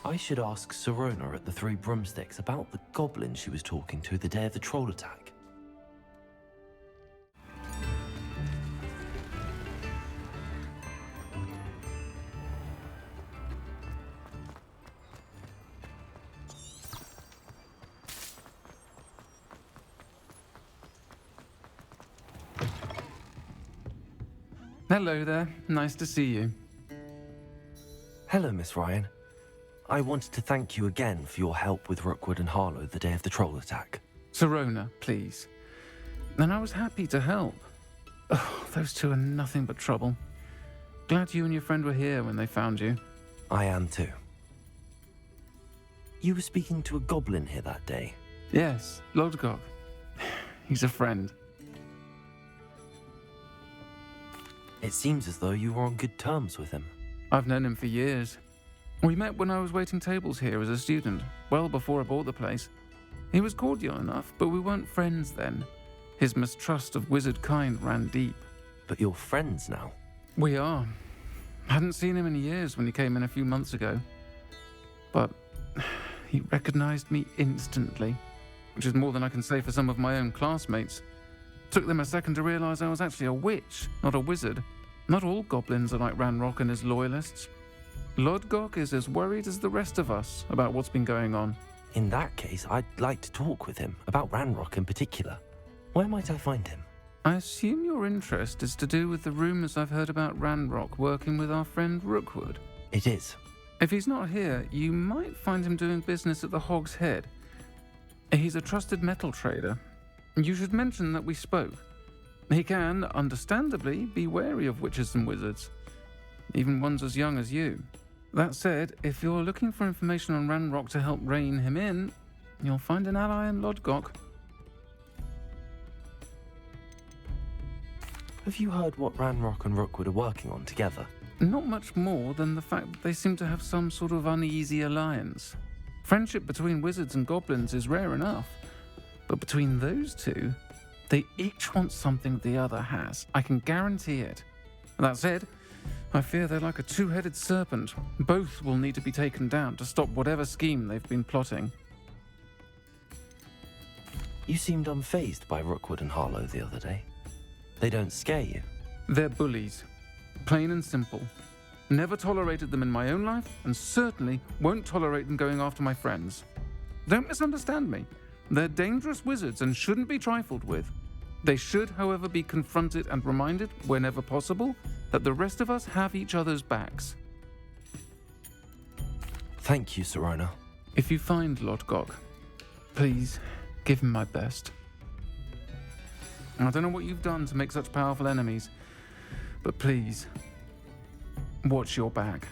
I should ask Sirona at the Three Broomsticks about the goblin she was talking to the day of the troll attack. Hello there. Nice to see you. Hello, Miss Ryan. I wanted to thank you again for your help with Rookwood and Harlow the day of the troll attack. Sirona, please. And I was happy to help. Oh, those two are nothing but trouble. Glad you and your friend were here when they found you. I am too. You were speaking to a goblin here that day? Yes, Lodgok. He's a friend. It seems as though you were on good terms with him. I've known him for years. We met when I was waiting tables here as a student, well before I bought the place. He was cordial enough, but we weren't friends then. His mistrust of wizard kind ran deep. But you're friends now? We are. Hadn't seen him in years when he came in a few months ago. But he recognized me instantly, which is more than I can say for some of my own classmates. Took them a second to realize I was actually a witch, not a wizard. Not all goblins are like Ranrok and his loyalists. Lodgok is as worried as the rest of us about what's been going on. In that case, I'd like to talk with him, about Ranrok in particular. Where might I find him? I assume your interest is to do with the rumors I've heard about Ranrok working with our friend Rookwood. It is. If he's not here, you might find him doing business at the Hog's Head. He's a trusted metal trader. You should mention that we spoke. He can, understandably, be wary of witches and wizards, even ones as young as you. That said, if you're looking for information on Ranrok to help rein him in, you'll find an ally in Lodgok. Have you heard what Ranrok and Rookwood are working on together? Not much more than the fact that they seem to have some sort of uneasy alliance. Friendship between wizards and goblins is rare enough, but between those two, they each want something the other has. I can guarantee it. That said, I fear they're like a two-headed serpent. Both will need to be taken down to stop whatever scheme they've been plotting. You seemed unfazed by Rookwood and Harlow the other day. They don't scare you? They're bullies. Plain and simple. Never tolerated them in my own life, and certainly won't tolerate them going after my friends. Don't misunderstand me. They're dangerous wizards and shouldn't be trifled with. They should, however, be confronted and reminded, whenever possible, that the rest of us have each other's backs. Thank you, Sirona. If you find Lodgok, please give him my best. I don't know what you've done to make such powerful enemies, but please, watch your back.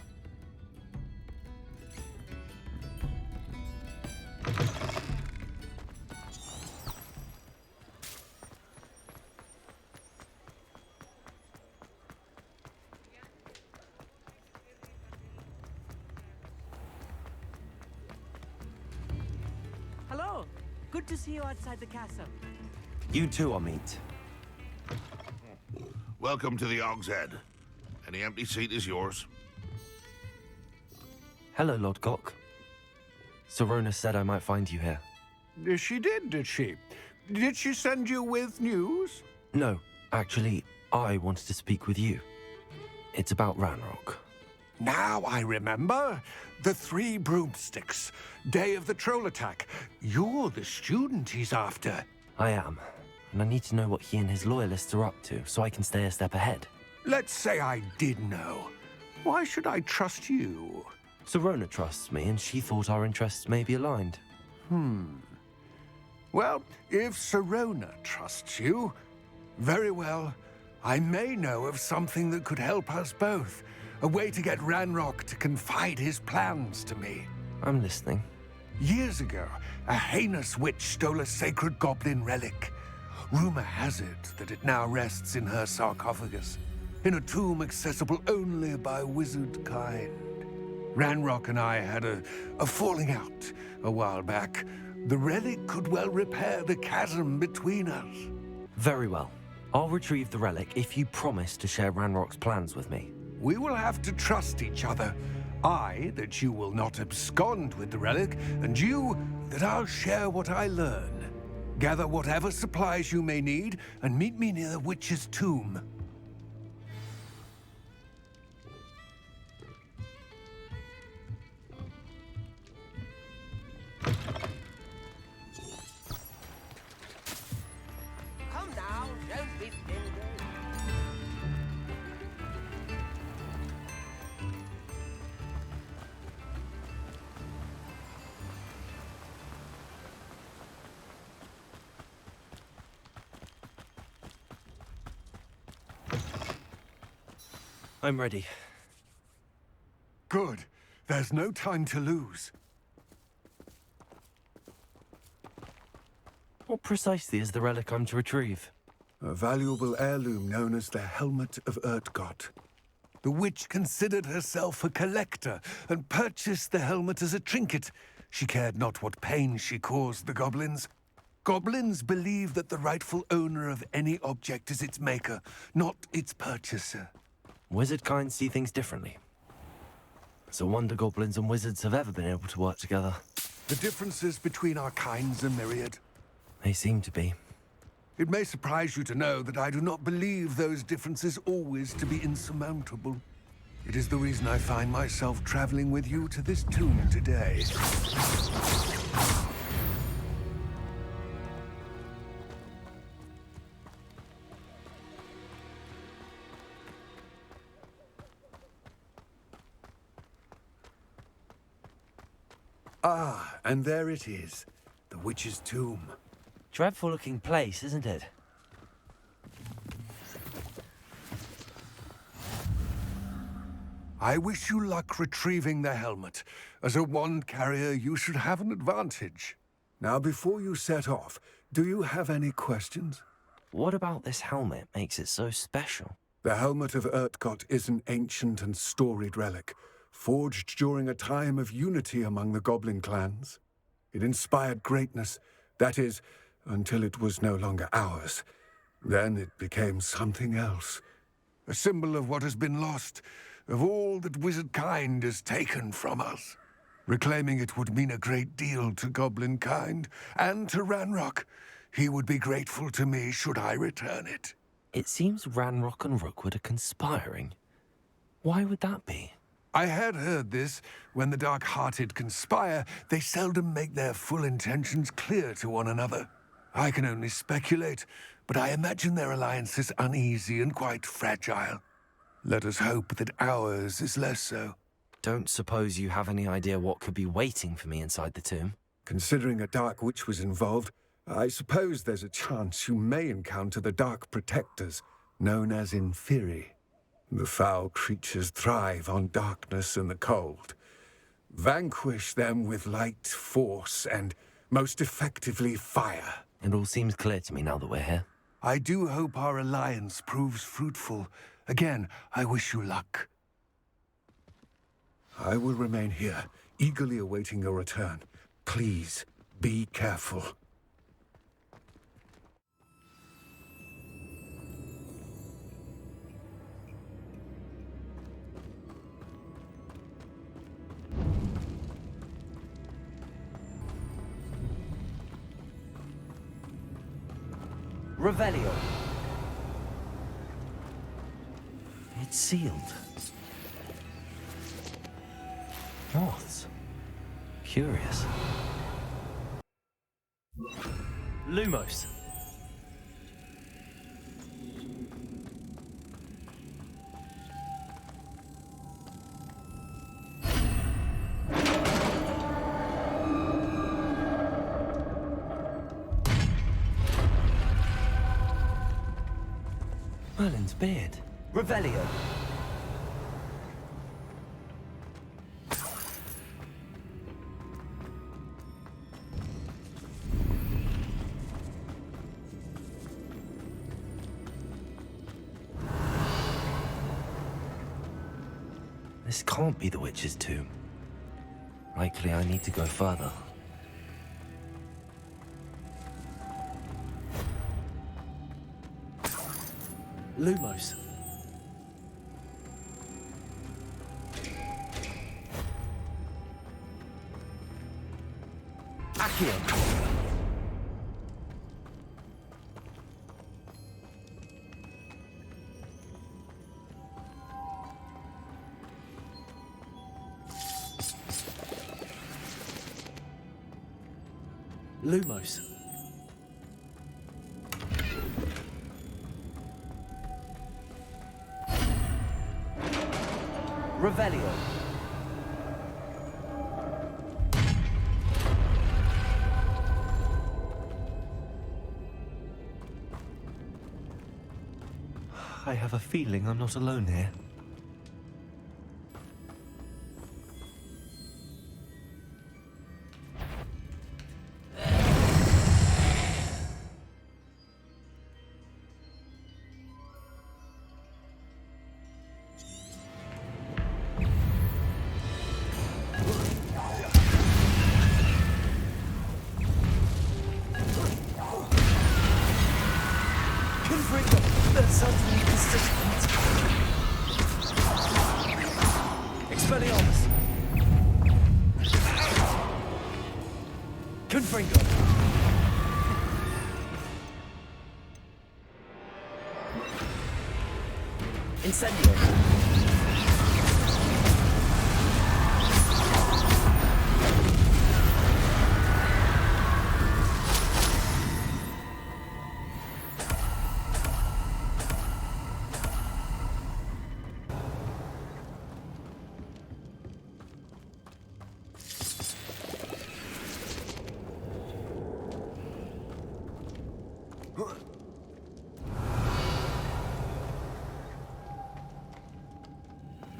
Hello. Good to see you outside the castle. You too, Amit. Welcome to the Hog's Head. Any empty seat is yours. Hello, Lodgok. Sirona said I might find you here. She did she? Did she send you with news? No, actually, I wanted to speak with you. It's about Ranrok. Now I remember. The Three Broomsticks. Day of the troll attack. You're the student he's after. I am, and I need to know what he and his loyalists are up to so I can stay a step ahead. Let's say I did know. Why should I trust you? Sirona trusts me, and she thought our interests may be aligned. Well, if Sirona trusts you, very well. I may know of something that could help us both. A way to get Ranrok to confide his plans to me. I'm listening. Years ago, a heinous witch stole a sacred goblin relic. Rumor has it that it now rests in her sarcophagus, in a tomb accessible only by wizard kind. Ranrok and I had a falling out a while back. The relic could well repair the chasm between us. Very well. I'll retrieve the relic if you promise to share Ranrock's plans with me. We will have to trust each other. I, that you will not abscond with the relic, and you, that I'll share what I learn. Gather whatever supplies you may need, and meet me near the witch's tomb. Come now, don't be stingy. I'm ready. Good. There's no time to lose. What precisely is the relic I'm to retrieve? A valuable heirloom known as the Helmet of Urtkot. The witch considered herself a collector and purchased the helmet as a trinket. She cared not what pain she caused the goblins. Goblins believe that the rightful owner of any object is its maker, not its purchaser. Wizard kind see things differently. It's a wonder goblins and wizards have ever been able to work together. The differences between our kinds are myriad. They seem to be. It may surprise you to know that I do not believe those differences always to be insurmountable. It is the reason I find myself traveling with you to this tomb today. Ah, and there it is, the witch's tomb. Dreadful looking place, isn't it? I wish you luck retrieving the helmet. As a wand carrier, you should have an advantage. Now, before you set off, do you have any questions? What about this helmet makes it so special? The Helmet of Urtkot is an ancient and storied relic, forged during a time of unity among the Goblin clans. It inspired greatness, that is, until it was no longer ours. Then it became something else. A symbol of what has been lost, of all that wizard kind has taken from us. Reclaiming it would mean a great deal to Goblin kind, and to Ranrok. He would be grateful to me should I return it. It seems Ranrok and Rookwood are conspiring. Why would that be? I had heard this. When the dark-hearted conspire, they seldom make their full intentions clear to one another. I can only speculate, but I imagine their alliance is uneasy and quite fragile. Let us hope that ours is less so. Don't suppose you have any idea what could be waiting for me inside the tomb? Considering a dark witch was involved, I suppose there's a chance you may encounter the Dark Protectors, known as Inferi. The foul creatures thrive on darkness and the cold. Vanquish them with light, force, and most effectively fire. It all seems clear to me now that we're here. I do hope our alliance proves fruitful. Again, I wish you luck. I will remain here, eagerly awaiting your return. Please, be careful. Revelio. It's sealed. Moths. Curious. Lumos. Merlin's beard. Revelio. This can't be the witch's tomb. Likely I need to go further. Lumos. Accio. Lumos. Revelio. I have a feeling I'm not alone here. They're certainly persistent. Expelliarmus. Confringo. Incendio.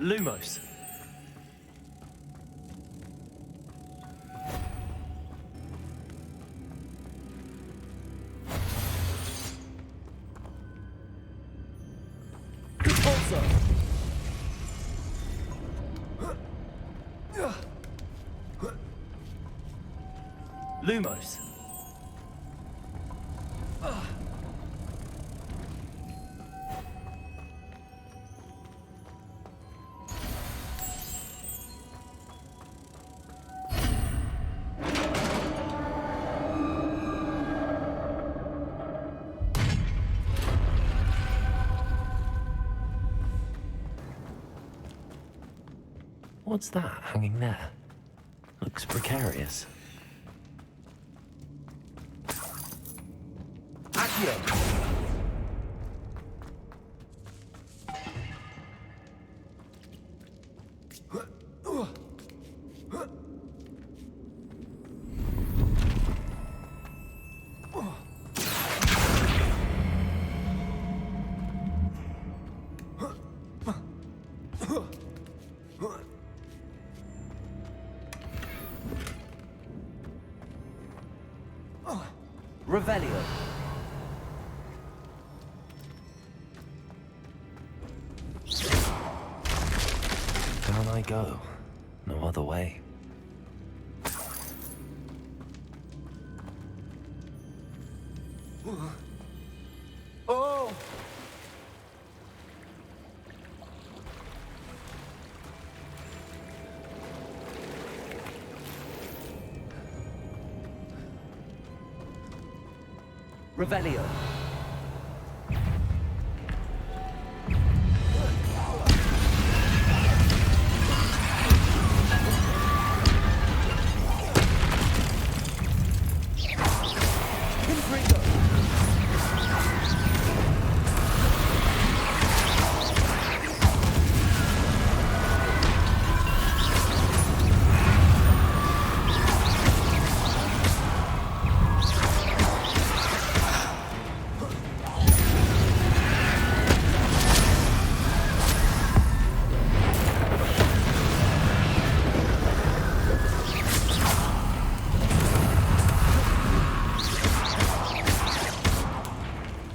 Lumos. Repulsor. Lumos. What's that hanging there? Looks precarious. Accio! Revelio. Down I go. No other way. Oh! Revelio.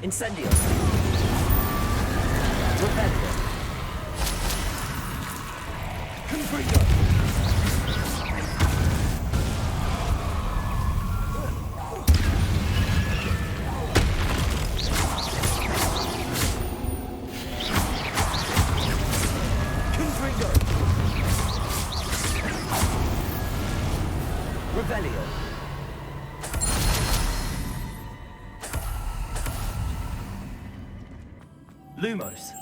Incendio. Revelio. Confringo. Confringo. Revelio. Lumos.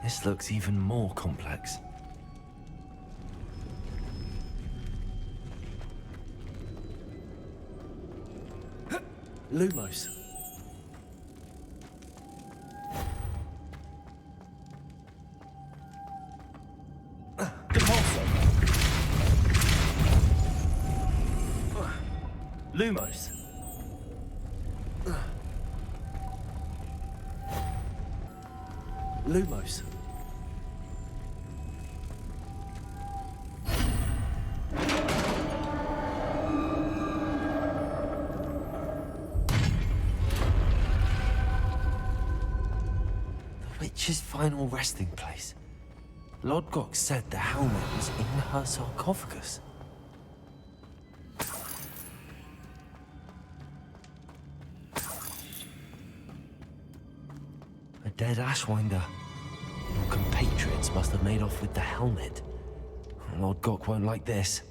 This looks even more complex. Lumos. Depulso. Lumos. Lumos. The witch's final resting place. Lodgok said the helmet was in her sarcophagus. A dead Ashwinder. Your compatriots must have made off with the helmet. Lodgok won't like this.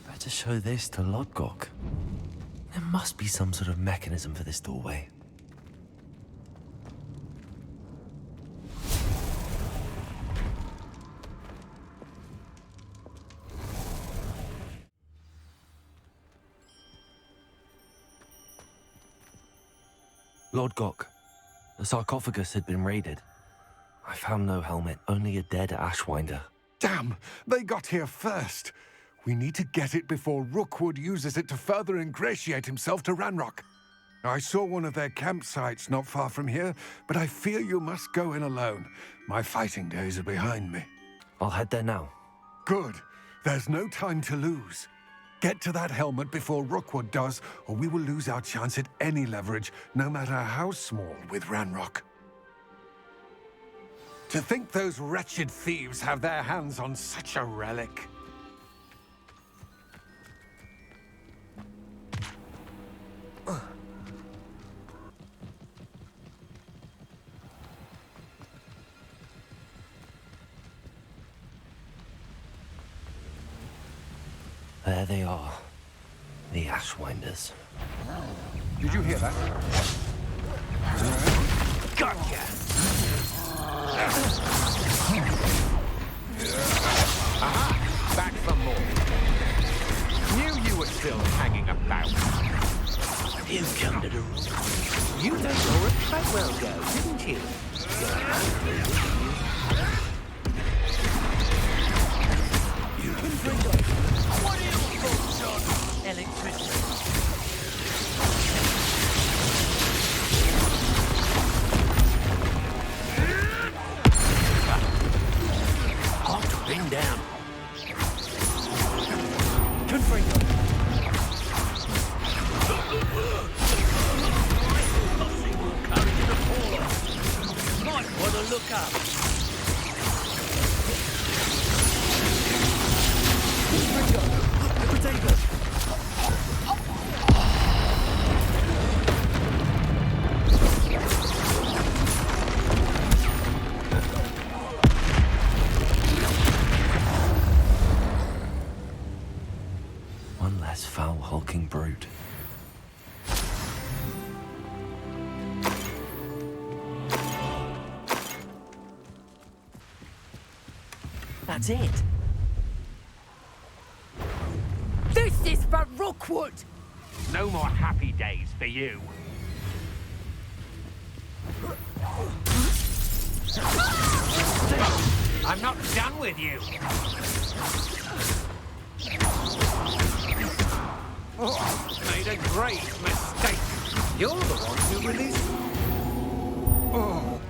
Better show this to Lodgok. There must be some sort of mechanism for this doorway. Lodgok, the sarcophagus had been raided. I found no helmet, only a dead Ashwinder. Damn! They got here first. We need to get it before Rookwood uses it to further ingratiate himself to Ranrok. I saw one of their campsites not far from here, but I fear you must go in alone. My fighting days are behind me. I'll head there now. Good. There's no time to lose. Get to that helmet before Rookwood does, or we will lose our chance at any leverage, no matter how small, with Ranrok. To think those wretched thieves have their hands on such a relic. There they are. The Ashwinders. Did you hear that? Gotcha! Aha! Back for more. Knew you were still hanging about. You come to the room. You know Laura quite well go, didn't you? You can bring up. What are your thoughts on electricity? Hard to bring down. Confringo. Posse will come to the port. Might want to look up. One less foul hulking brute. That's it. This is for Rookwood! No more happy days for you. I'm not done with you. Oh, made a great mistake. You're the one who released. Oh.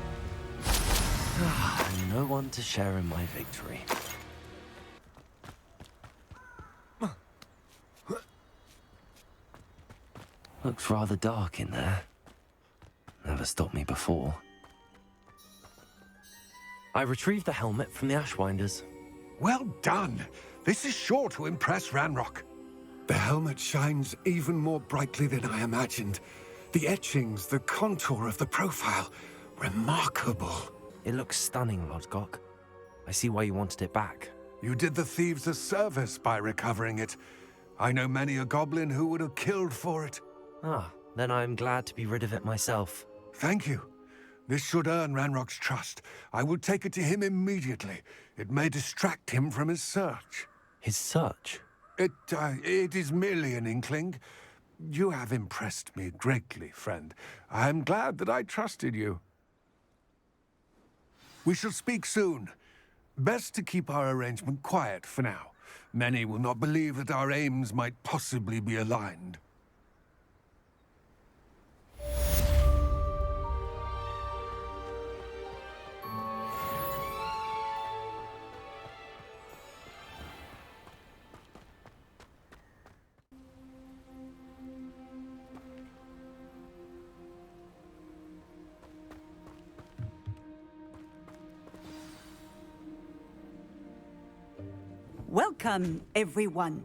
No one to share in my victory. Looks rather dark in there. Never stopped me before. I retrieved the helmet from the Ashwinders. Well done. This is sure to impress Ranrok. The helmet shines even more brightly than I imagined. The etchings, the contour of the profile, remarkable. It looks stunning, Lodgok. I see why you wanted it back. You did the thieves a service by recovering it. I know many a goblin who would have killed for it. Ah, then I'm glad to be rid of it myself. Thank you. This should earn Ranrock's trust. I will take it to him immediately. It may distract him from his search. His search? It is merely an inkling. You have impressed me greatly, friend. I am glad that I trusted you. We shall speak soon. Best to keep our arrangement quiet for now. Many will not believe that our aims might possibly be aligned. Welcome, everyone.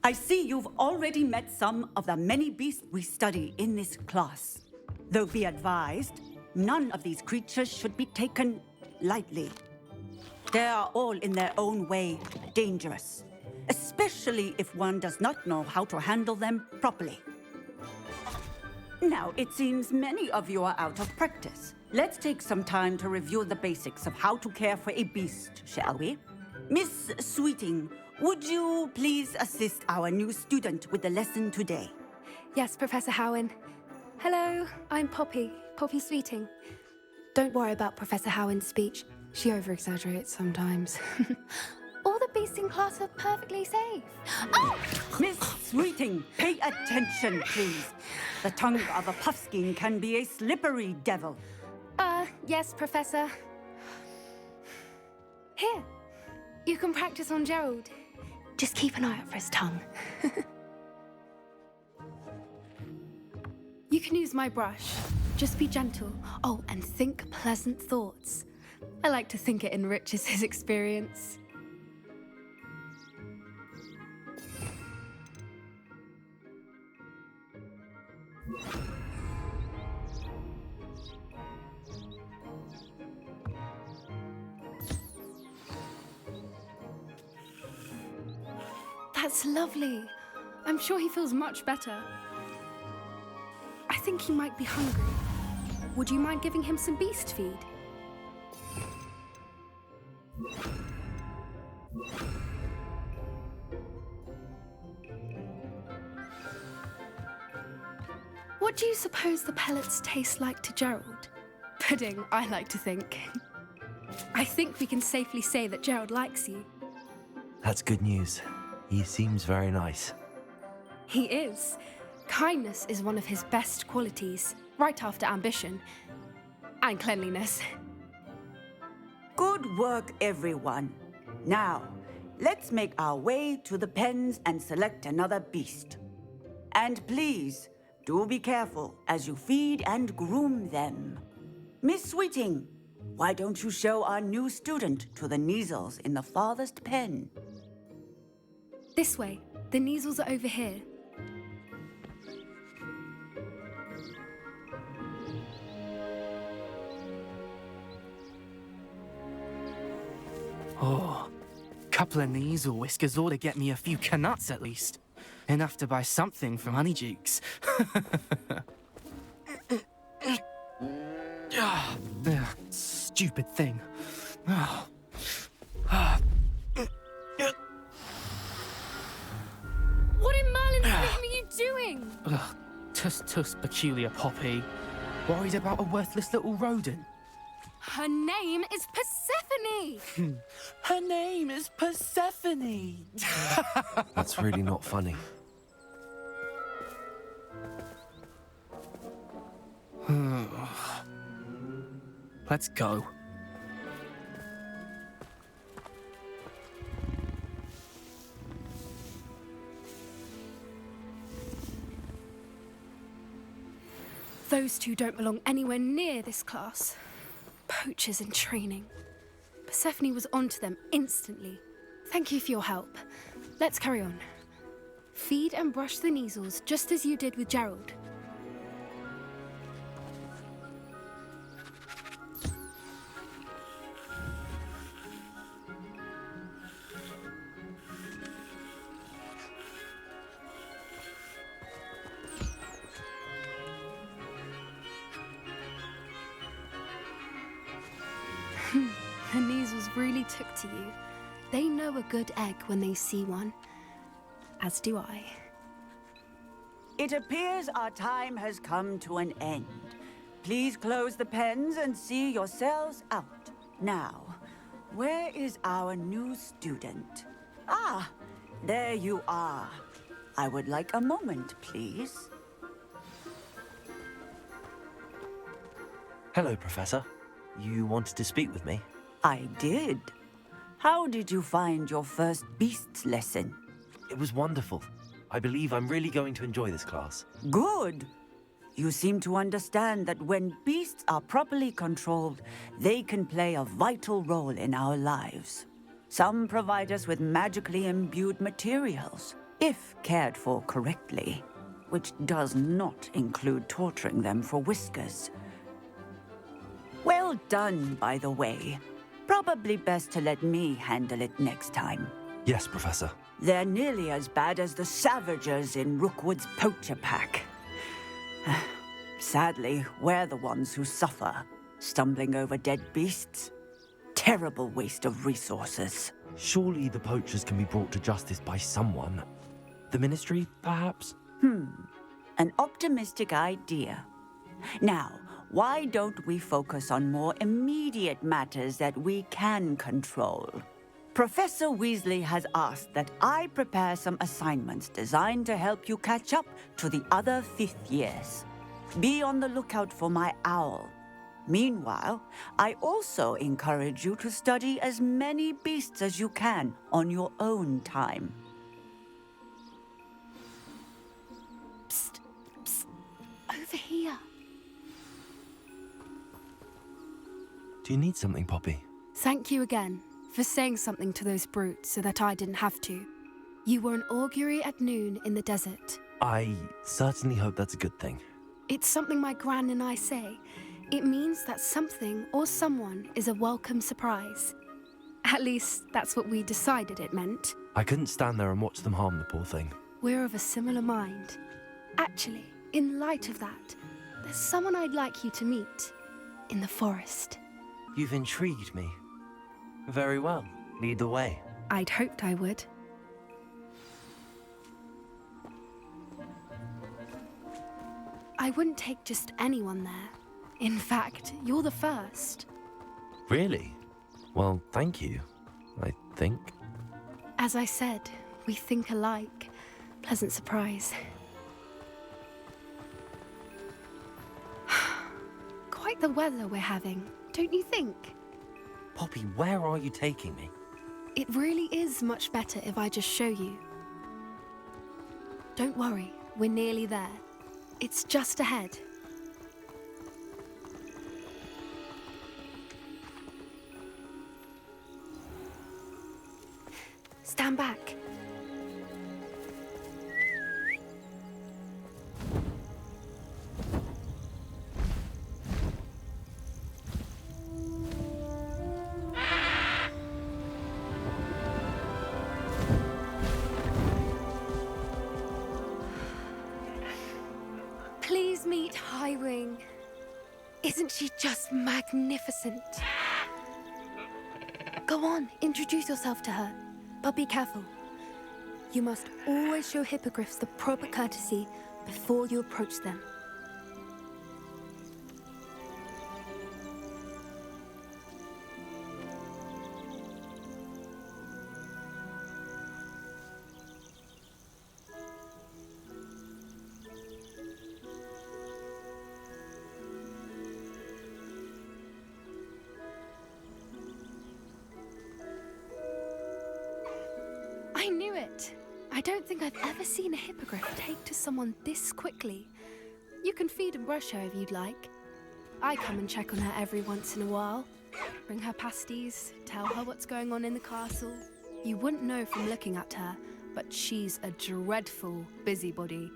I see you've already met some of the many beasts we study in this class. Though be advised, none of these creatures should be taken lightly. They are all in their own way dangerous, especially if one does not know how to handle them properly. Now, it seems many of you are out of practice. Let's take some time to review the basics of how to care for a beast, shall we? Miss Sweeting, would you please assist our new student with the lesson today? Yes, Professor Howen. Hello, I'm Poppy Sweeting. Don't worry about Professor Howen's speech. She over-exaggerates sometimes. All the beasts in class are perfectly safe. Oh! Miss Sweeting, pay attention, please. The tongue of a puffskein can be a slippery devil. Yes, Professor. Here. You can practice on Gerald. Just keep an eye out for his tongue. You can use my brush. Just be gentle. Oh, and think pleasant thoughts. I like to think it enriches his experience. That's lovely. I'm sure he feels much better. I think he might be hungry. Would you mind giving him some beast feed? What do you suppose the pellets taste like to Gerald? Pudding, I like to think. I think we can safely say that Gerald likes you. That's good news. He seems very nice. He is. Kindness is one of his best qualities, right after ambition. And cleanliness. Good work, everyone. Now, let's make our way to the pens and select another beast. And please, do be careful as you feed and groom them. Miss Sweeting, why don't you show our new student to the Neasels in the farthest pen? This way. The Neasels are over here. Oh, couple of Neasel whiskers ought to get me a few canuts at least. Enough to buy something from Honeydukes. Stupid thing. What in Merlin's name are you doing? Tuss, peculiar Poppy. Worried about a worthless little rodent? Her name is Persephone! Her name is Persephone! That's really not funny. Let's go. Those two don't belong anywhere near this class. Poachers in training. Persephone was onto them instantly. Thank you for your help. Let's carry on. Feed and brush the Neasels just as you did with Gerald. The Neasels really took to you. They know a good egg when they see one. As do I. It appears our time has come to an end. Please close the pens and see yourselves out. Now, where is our new student? Ah, there you are. I would like a moment, please. Hello, Professor. You wanted to speak with me? I did. How did you find your first beasts lesson? It was wonderful. I believe I'm really going to enjoy this class. Good. You seem to understand that when beasts are properly controlled, they can play a vital role in our lives. Some provide us with magically imbued materials, if cared for correctly, which does not include torturing them for whiskers. Well done, by the way. Probably best to let me handle it next time. Yes, Professor. They're nearly as bad as the Savagers in Rookwood's poacher pack. Sadly, we're the ones who suffer, stumbling over dead beasts. Terrible waste of resources. Surely the poachers can be brought to justice by someone. The Ministry, perhaps? An optimistic idea. Now, why don't we focus on more immediate matters that we can control? Professor Weasley has asked that I prepare some assignments designed to help you catch up to the other fifth years. Be on the lookout for my owl. Meanwhile, I also encourage you to study as many beasts as you can on your own time. Psst, psst, over here. Do you need something, Poppy? Thank you again for saying something to those brutes so that I didn't have to. You were an augury at noon in the desert. I certainly hope that's a good thing. It's something my gran and I say. It means that something or someone is a welcome surprise. At least, that's what we decided it meant. I couldn't stand there and watch them harm the poor thing. We're of a similar mind. Actually, in light of that, there's someone I'd like you to meet. In the forest. You've intrigued me. Very well. Lead the way. I'd hoped I would. I wouldn't take just anyone there. In fact, you're the first. Really? Well, thank you, I think. As I said, we think alike. Pleasant surprise. Quite the weather we're having, don't you think? Poppy, where are you taking me? It really is much better if I just show you. Don't worry, we're nearly there. It's just ahead. Stand back. Please meet Highwing. Isn't she just magnificent? Go on, introduce yourself to her. But be careful. You must always show hippogriffs the proper courtesy before you approach them. I knew it! I don't think I've ever seen a hippogriff take to someone this quickly. You can feed and brush her if you'd like. I come and check on her every once in a while. Bring her pasties, tell her what's going on in the castle. You wouldn't know from looking at her, but she's a dreadful busybody.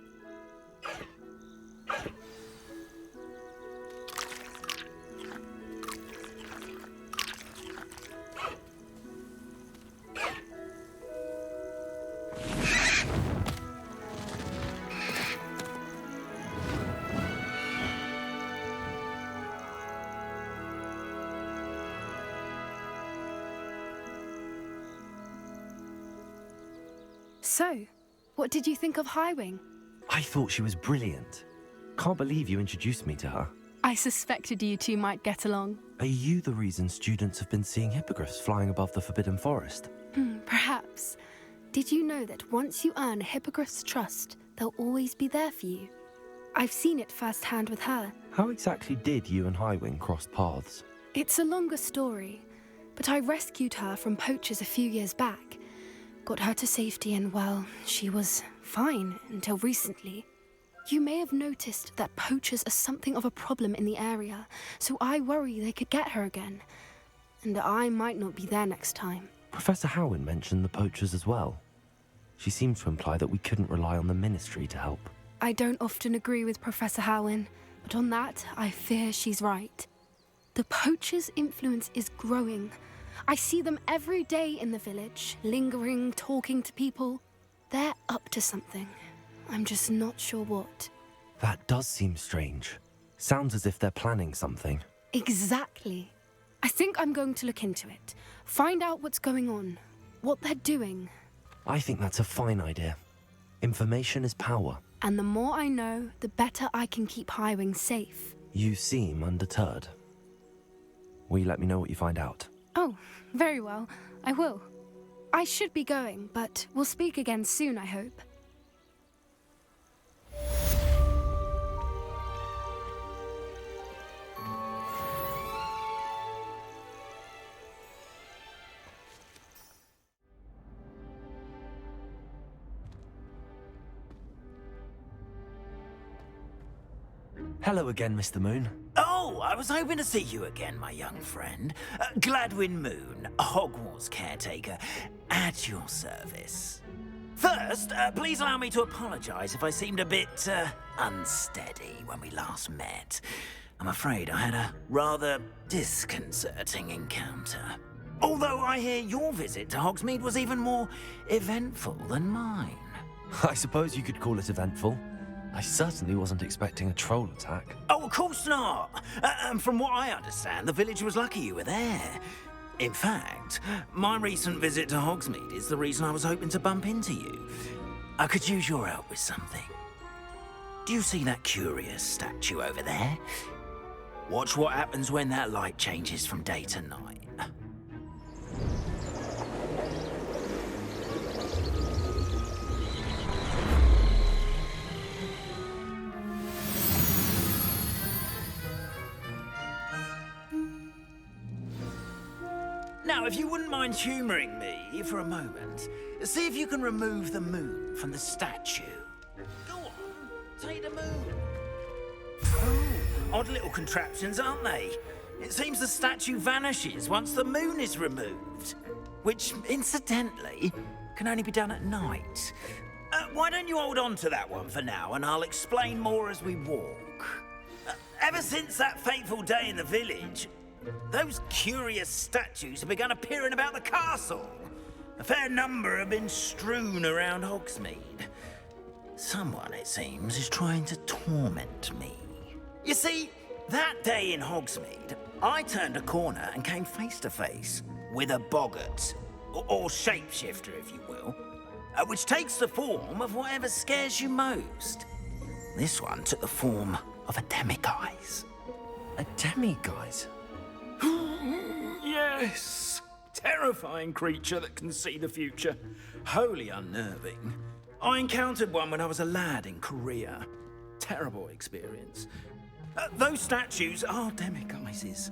So, what did you think of Highwing? I thought she was brilliant. Can't believe you introduced me to her. I suspected you two might get along. Are you the reason students have been seeing hippogriffs flying above the Forbidden Forest? Perhaps. Did you know that once you earn a hippogriff's trust, they'll always be there for you? I've seen it firsthand with her. How exactly did you and Highwing cross paths? It's a longer story, but I rescued her from poachers a few years back. Got her to safety and, well, she was fine until recently. You may have noticed that poachers are something of a problem in the area, so I worry they could get her again. And I might not be there next time. Professor Howin mentioned the poachers as well. She seemed to imply that we couldn't rely on the Ministry to help. I don't often agree with Professor Howin, but on that, I fear she's right. The poachers' influence is growing. I see them every day in the village, lingering, talking to people. They're up to something. I'm just not sure what. That does seem strange. Sounds as if they're planning something. Exactly. I think I'm going to look into it. Find out what's going on, what they're doing. I think that's a fine idea. Information is power. And the more I know, the better I can keep Highwing safe. You seem undeterred. Will you let me know what you find out? Oh, very well. I will. I should be going, but we'll speak again soon, I hope. Hello again, Mr. Moon. Oh, I was hoping to see you again, my young friend. Gladwin Moon, Hogwarts caretaker, at your service. First, please allow me to apologize if I seemed a bit unsteady when we last met. I'm afraid I had a rather disconcerting encounter. Although I hear your visit to Hogsmeade was even more eventful than mine. I suppose you could call it eventful. I certainly wasn't expecting a troll attack. Oh, of course not. And from what I understand, the village was lucky you were there. In fact, my recent visit to Hogsmeade is the reason I was hoping to bump into you. I could use your help with something. Do you see that curious statue over there? Watch what happens when that light changes from day to night. Now, if you wouldn't mind humouring me for a moment, see if you can remove the moon from the statue. Go on, take the moon. Oh, odd little contraptions, aren't they? It seems the statue vanishes once the moon is removed, which, incidentally, can only be done at night. Why don't you hold on to that one for now, and I'll explain more as we walk. Ever since that fateful day in the village, those curious statues have begun appearing about the castle. A fair number have been strewn around Hogsmeade. Someone, it seems, is trying to torment me. You see, that day in Hogsmeade, I turned a corner and came face to face with a boggart, or shapeshifter, if you will, which takes the form of whatever scares you most. This one took the form of a demiguise. A demiguise? Yes! Terrifying creature that can see the future. Wholly unnerving. I encountered one when I was a lad in Korea. Terrible experience. Those statues are demiguises.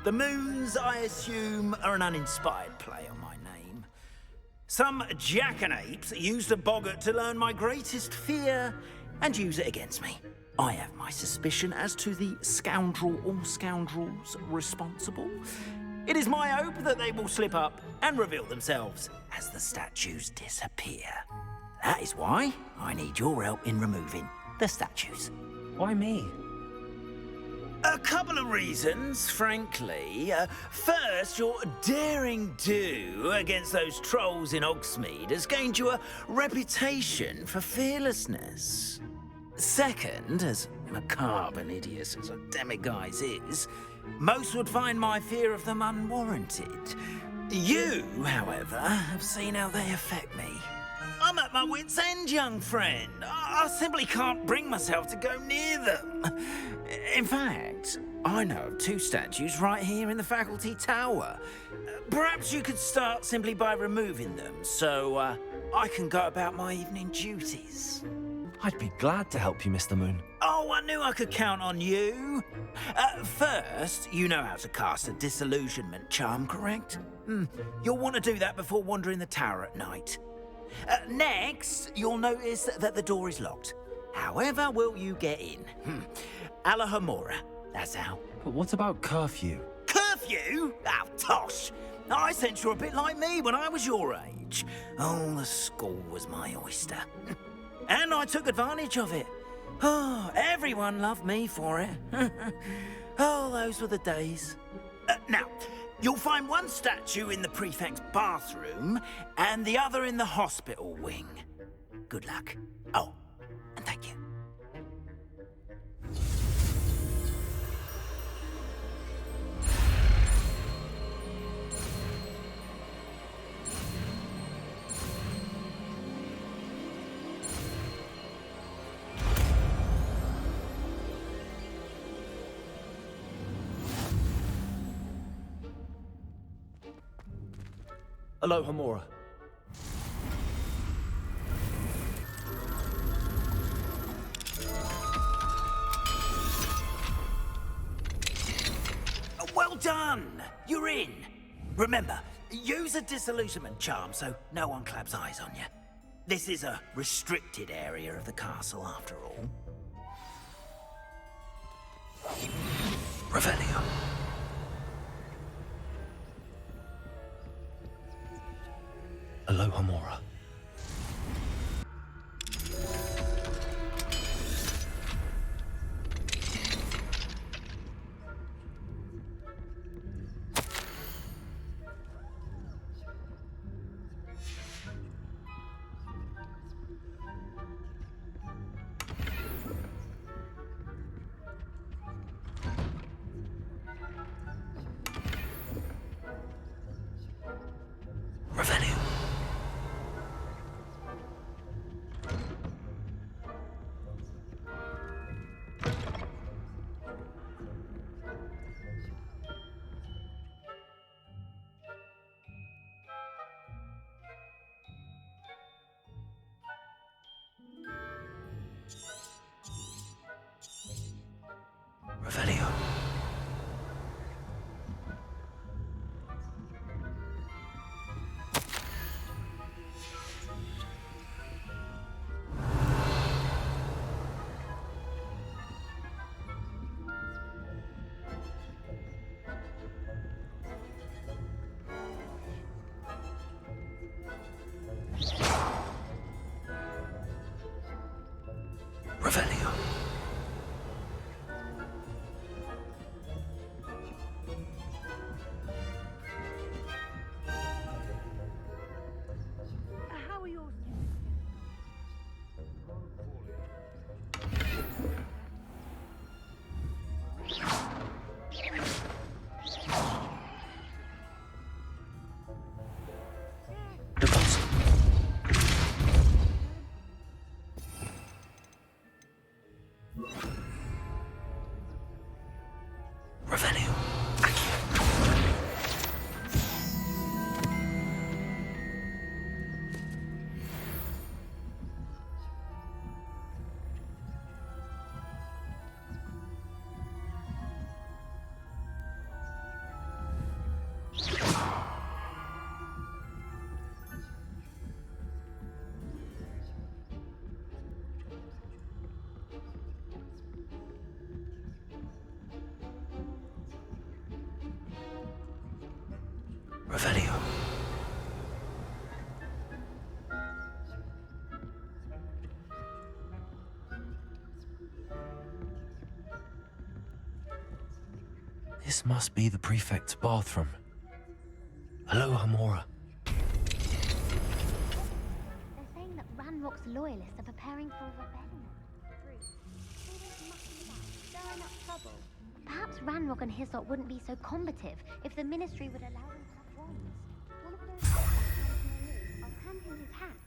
The moons, I assume, are an uninspired play on my name. Some jackanapes used a boggart to learn my greatest fear and use it against me. I have my suspicion as to the scoundrel or scoundrels responsible. It is my hope that they will slip up and reveal themselves as the statues disappear. That is why I need your help in removing the statues. Why me? A couple of reasons, frankly. First, your daring do against those trolls in Hogsmeade has gained you a reputation for fearlessness. Second, as macabre and hideous as a demiguise is, most would find my fear of them unwarranted. You, however, have seen how they affect me. I'm at my wit's end, young friend. I simply can't bring myself to go near them. In fact, I know of 2 statues right here in the faculty tower. Perhaps you could start simply by removing them, so I can go about my evening duties. I'd be glad to help you, Mr. Moon. Oh, I knew I could count on you. First, you know how to cast a disillusionment charm, correct? You'll want to do that before wandering the tower at night. Next, you'll notice that the door is locked. However will you get in? Alahomora, that's how. But what about curfew? Curfew? Oh, tosh. I sense you're a bit like me when I was your age. Oh, the school was my oyster. And I took advantage of it. Oh, everyone loved me for it. Oh, those were the days. Now, you'll find one statue in the prefect's bathroom and the other in the hospital wing. Good luck. Oh, and thank you. Alohomora. Well done! You're in. Remember, use a disillusionment charm so no one claps eyes on you. This is a restricted area of the castle, after all. Revelio. Alohomora. Revelio. Revelio. Revelio. How are yours? Revelio. This must be the prefect's bathroom. Aloha, Mora. They're saying that Ranrok's loyalists are preparing for a rebellion. Stirring up trouble. Perhaps Ranrok and his lot wouldn't be so combative if the Ministry would allow them to have wands. One of those I'll hand him his hat.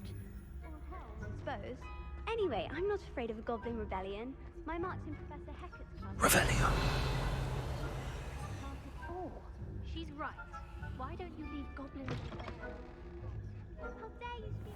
Or hell, I suppose. Anyway, I'm not afraid of a Goblin rebellion. My mark's in Professor Hecat's class. Revelio. She's right. Why don't you leave Goblin with the How dare you speak?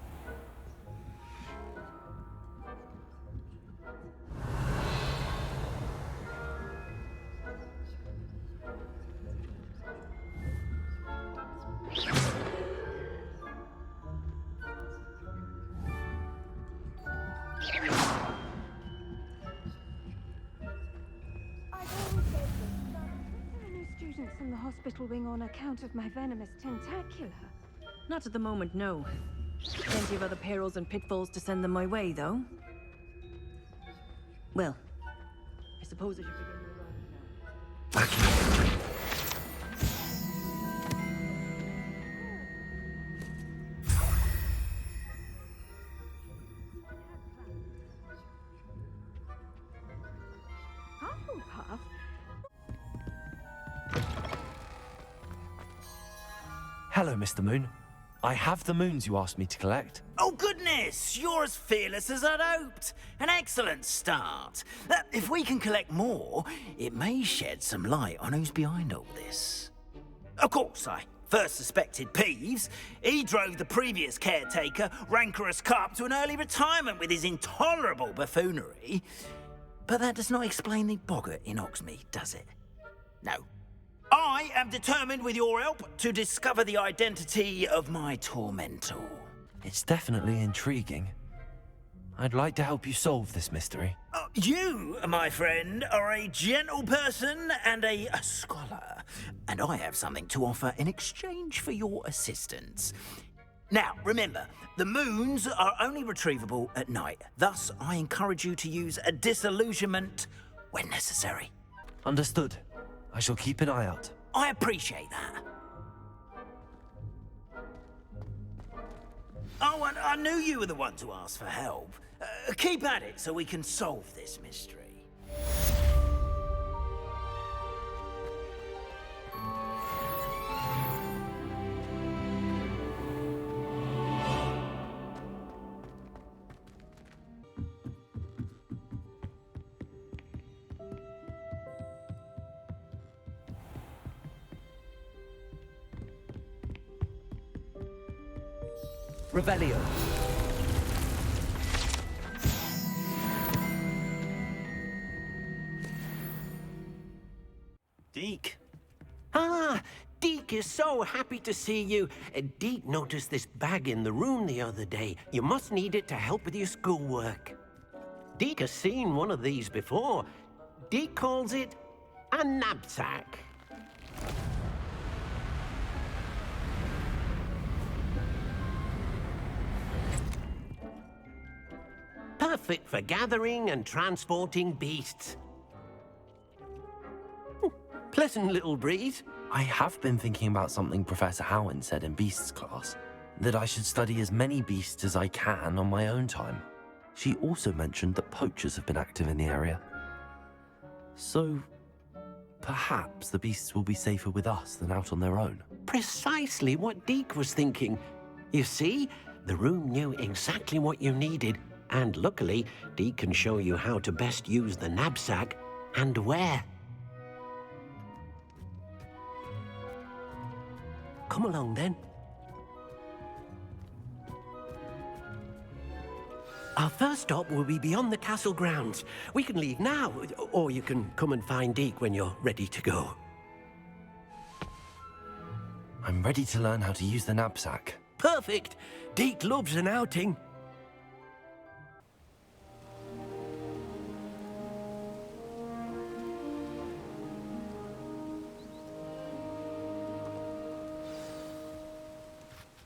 Students in the hospital wing on account of my venomous tentacula. Not at the moment, no. Plenty of other perils and pitfalls to send them my way, though. Well, I suppose I should begin my round now. Hufflepuff? Hello, Mr. Moon. I have the moons you asked me to collect. Oh, goodness! You're as fearless as I'd hoped. An excellent start. If we can collect more, it may shed some light on who's behind all this. Of course, I first suspected Peeves. He drove the previous caretaker, Rancorous Carp, to an early retirement with his intolerable buffoonery. But that does not explain the boggart in Oxmead, does it? No. I am determined, with your help, to discover the identity of my tormentor. It's definitely intriguing. I'd like to help you solve this mystery. You, my friend, are a gentle person and a scholar, and I have something to offer in exchange for your assistance. Now, remember, the moons are only retrievable at night. Thus, I encourage you to use a disillusionment when necessary. Understood. I shall keep an eye out. I appreciate that. Oh, and I knew you were the one to ask for help. Keep at it so we can solve this mystery. Revelio. Deke. Ah, Deke is so happy to see you. Deke noticed this bag in the room the other day. You must need it to help with your schoolwork. Deke has seen one of these before. Deke calls it a knapsack. Perfect for gathering and transporting beasts. Pleasant little breeze. I have been thinking about something Professor Howin said in Beasts class, that I should study as many beasts as I can on my own time. She also mentioned that poachers have been active in the area. So, perhaps the beasts will be safer with us than out on their own. Precisely what Deke was thinking. You see, the room knew exactly what you needed, and luckily, Deke can show you how to best use the knapsack and where. Come along, then. Our first stop will be beyond the castle grounds. We can leave now, or you can come and find Deke when you're ready to go. I'm ready to learn how to use the knapsack. Perfect! Deke loves an outing.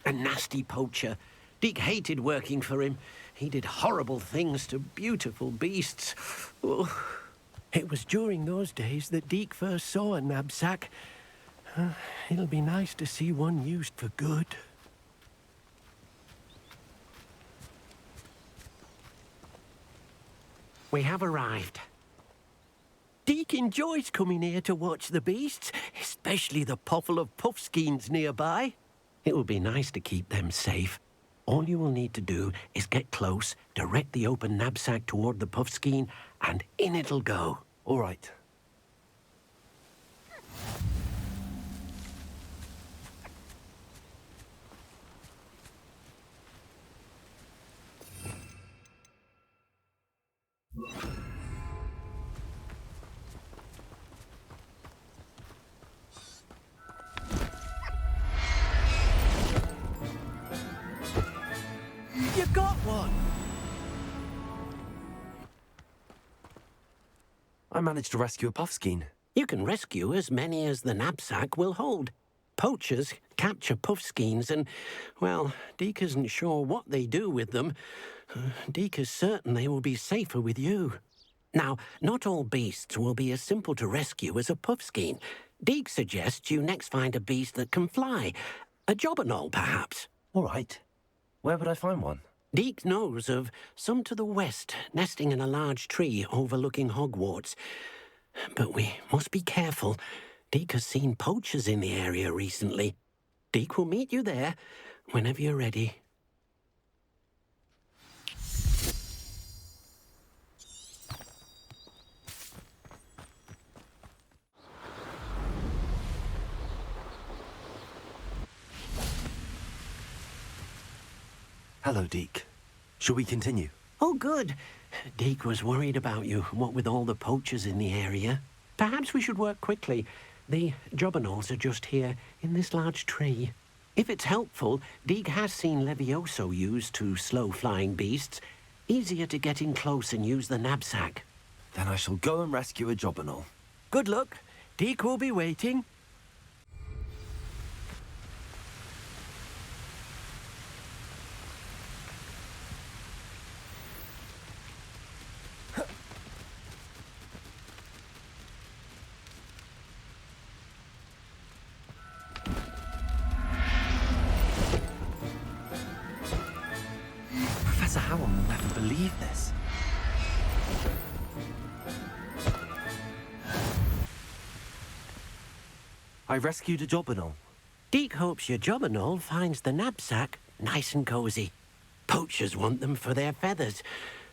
A nasty poacher. Deke hated working for him. He did horrible things to beautiful beasts. Oh. It was during those days that Deke first saw a knapsack. It'll be nice to see one used for good. We have arrived. Deke enjoys coming here to watch the beasts, especially the pottle of puffskeins nearby. It will be nice to keep them safe. All you will need to do is get close, direct the open knapsack toward the puffskein, and in it'll go. All right. You got one! I managed to rescue a puffskein. You can rescue as many as the knapsack will hold. Poachers capture puffskeins and, well, Deke isn't sure what they do with them. Deke is certain they will be safer with you. Now, not all beasts will be as simple to rescue as a puffskein. Deke suggests you next find a beast that can fly. A jobberknoll, perhaps. All right. Where would I find one? Deke knows of some to the west, nesting in a large tree overlooking Hogwarts. But we must be careful. Deke has seen poachers in the area recently. Deke will meet you there whenever you're ready. Hello, Deke. Shall we continue? Oh, good. Deke was worried about you, what with all the poachers in the area. Perhaps we should work quickly. The jobberknolls are just here, in this large tree. If it's helpful, Deke has seen Levioso used to slow flying beasts. Easier to get in close and use the knapsack. Then I shall go and rescue a jobberknoll. Good luck. Deke will be waiting. Professor Howell will never believe this. I rescued a jobberknoll. Deke hopes your jobberknoll finds the knapsack nice and cozy. Poachers want them for their feathers,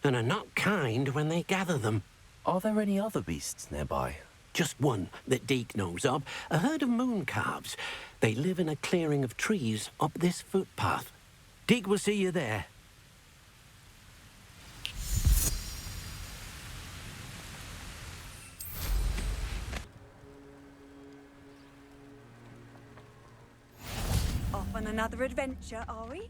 and are not kind when they gather them. Are there any other beasts nearby? Just one that Deke knows of, a herd of moon calves. They live in a clearing of trees up this footpath. Deke will see you there. Off on another adventure, are we?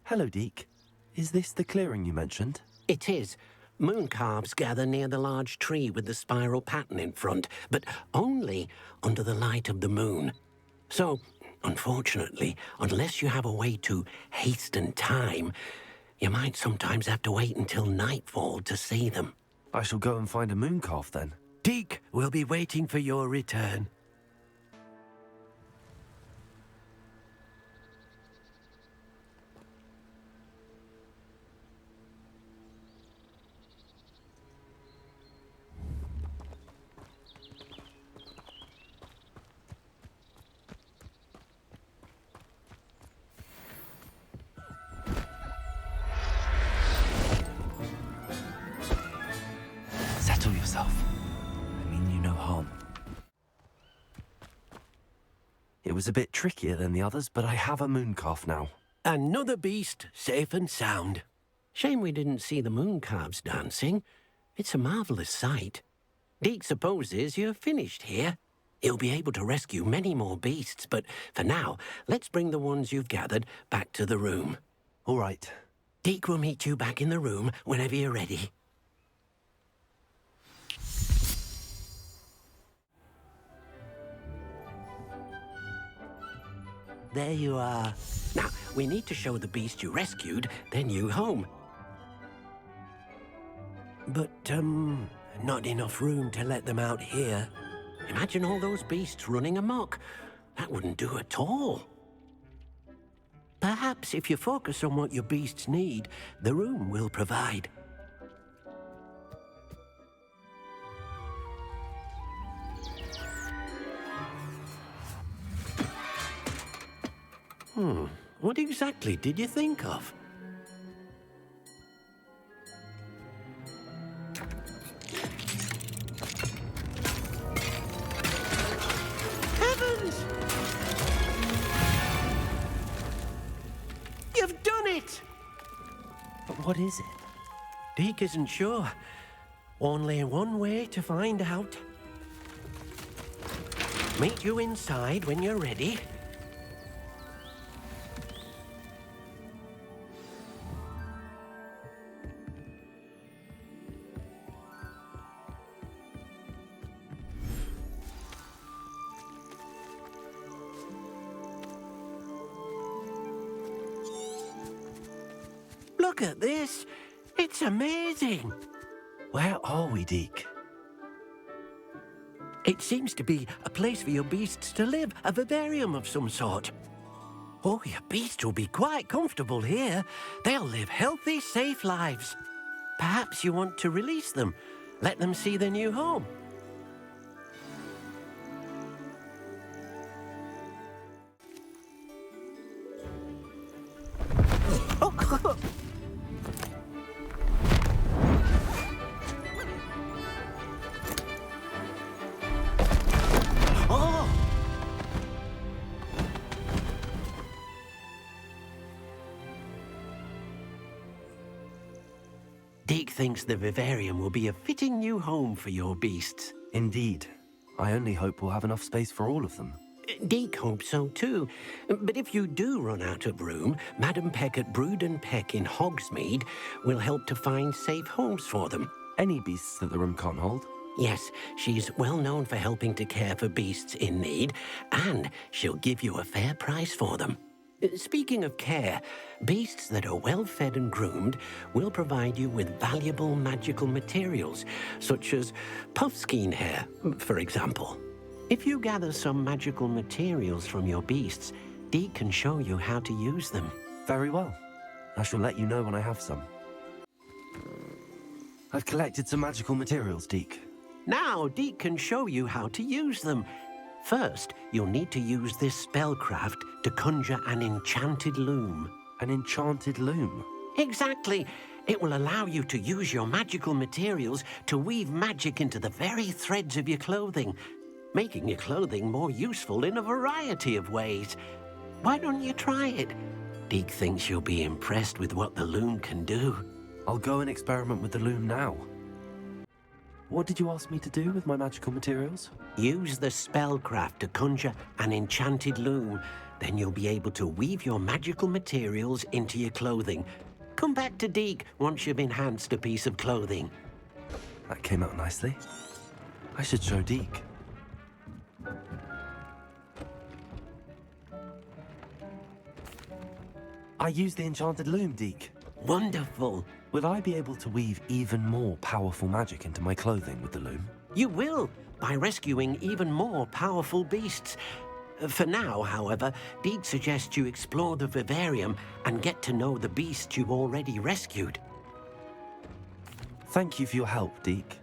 Hello, Deke. Is this the clearing you mentioned? It is. Moon calves gather near the large tree with the spiral pattern in front, but only under the light of the moon. So, unfortunately, unless you have a way to hasten time, you might sometimes have to wait until nightfall to see them. I shall go and find a moon calf then. Deke will be waiting for your return. Settle yourself. I mean you no harm. It was a bit trickier than the others, but I have a moon calf now. Another beast, safe and sound. Shame we didn't see the moon calves dancing. It's a marvelous sight. Deke supposes you're finished here. He'll be able to rescue many more beasts, but for now, let's bring the ones you've gathered back to the room. All right. Deke will meet you back in the room whenever you're ready. there you are. Now, we need to show the beast you rescued their new home. But, not enough room to let them out here. Imagine all those beasts running amok. That wouldn't do at all. Perhaps if you focus on what your beasts need, the room will provide. What exactly did you think of? Heavens! You've done it! But what is it? Deke isn't sure. Only one way to find out. Meet you inside when you're ready. Look at this. It's amazing. Where are we, Deke? It seems to be a place for your beasts to live, a vivarium of some sort. Oh, your beasts will be quite comfortable here. They'll live healthy, safe lives. Perhaps you want to release them, let them see their new home. Deke thinks the vivarium will be a fitting new home for your beasts. Indeed. I only hope we'll have enough space for all of them. Deke hopes so too. But if you do run out of room, Madam Peck at Brood and Peck in Hogsmeade will help to find safe homes for them. Any beasts that the room can't hold? Yes, she's well known for helping to care for beasts in need, and she'll give you a fair price for them. Speaking of care, beasts that are well fed and groomed will provide you with valuable magical materials, such as puffskein hair, for example. If you gather some magical materials from your beasts, Deke can show you how to use them. Very well. I shall let you know when I have some. I've collected some magical materials, Deke. Now Deke can show you how to use them. First, you'll need to use this spellcraft to conjure an enchanted loom. An enchanted loom? Exactly. It will allow you to use your magical materials to weave magic into the very threads of your clothing, making your clothing more useful in a variety of ways. Why don't you try it? Deke thinks you'll be impressed with what the loom can do. I'll go and experiment with the loom now. What did you ask me to do with my magical materials? Use the spellcraft to conjure an enchanted loom. Then you'll be able to weave your magical materials into your clothing. Come back to Deke once you've enhanced a piece of clothing. That came out nicely. I should show Deke. I used the enchanted loom, Deke. Wonderful. Will I be able to weave even more powerful magic into my clothing with the loom? You will, by rescuing even more powerful beasts. For now, however, Deke suggests you explore the vivarium and get to know the beasts you've already rescued. Thank you for your help, Deke.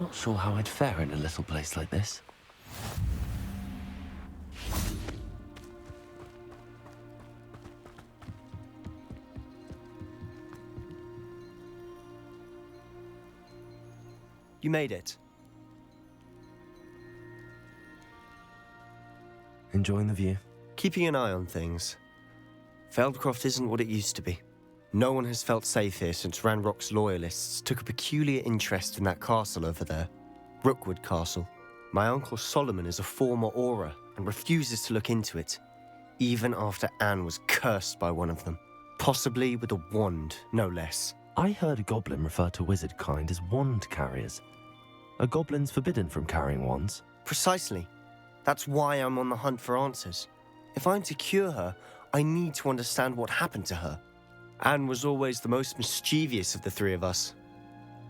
Not sure how I'd fare in a little place like this. You made it. Enjoying the view? Keeping an eye on things. Feldcroft isn't what it used to be. No one has felt safe here since Ranrock's loyalists took a peculiar interest in that castle over there. Rookwood Castle. My uncle Solomon is a former Auror and refuses to look into it. even after Anne was cursed by one of them. Possibly with a wand, no less. I heard a goblin refer to wizard kind as wand carriers. Are goblins forbidden from carrying wands? Precisely. That's why I'm on the hunt for answers. If I'm to cure her, I need to understand what happened to her. Anne was always the most mischievous of the three of us.